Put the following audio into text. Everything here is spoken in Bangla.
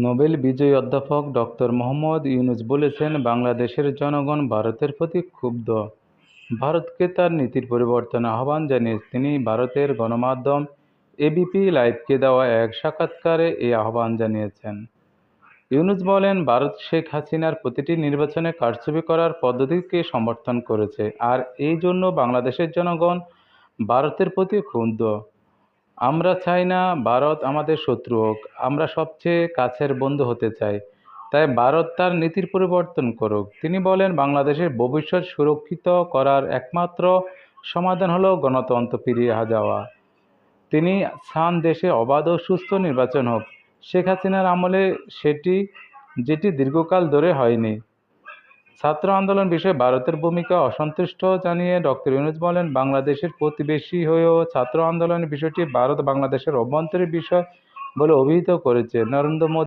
নোবেল বিজয়ী অধ্যাপক ডক্টর মোহাম্মদ ইউনূস বলেছেন, বাংলাদেশের জনগণ ভারতের প্রতি ক্ষুব্ধ। ভারতকে তার নীতির পরিবর্তনের আহ্বান জানিয়ে তিনি ভারতের গণমাধ্যম এবিপি লাইভকে দেওয়া এক সাক্ষাৎকারে এই আহ্বান জানিয়েছেন। ইউনূস বলেন, ভারত শেখ হাসিনার প্রতিটি নির্বাচনে কারচুপি করার পদ্ধতিকে সমর্থন করেছে, আর এই জন্য বাংলাদেশের জনগণ ভারতের প্রতি ক্ষুব্ধ। আমরা চাই না ভারত আমাদের শত্রু হোক, আমরা সবচেয়ে কাছের বন্ধু হতে চাই। তাই ভারত তার নীতির পরিবর্তন করুক। তিনি বলেন, বাংলাদেশের ভবিষ্যৎ সুরক্ষিত করার একমাত্র সমাধান হলো গণতন্ত্র ফিরিয়ে যাওয়া। তিনি চান দেশে অবাধ ও সুস্থ নির্বাচন হোক, শেখ হাসিনার আমলে যেটি দীর্ঘকাল ধরে হয়নি। ছাত্র আন্দোলন বিষয়ে ভারতের ভূমিকা অসন্তুষ্ট জানিয়ে ডক্টর ইউনূস বলেন, বাংলাদেশের প্রতিবেশী হয়েও ছাত্র আন্দোলনের বিষয়টি ভারত বাংলাদেশের অভ্যন্তরীণ বিষয় বলে অভিহিত করেছে। নরেন্দ্র মোদী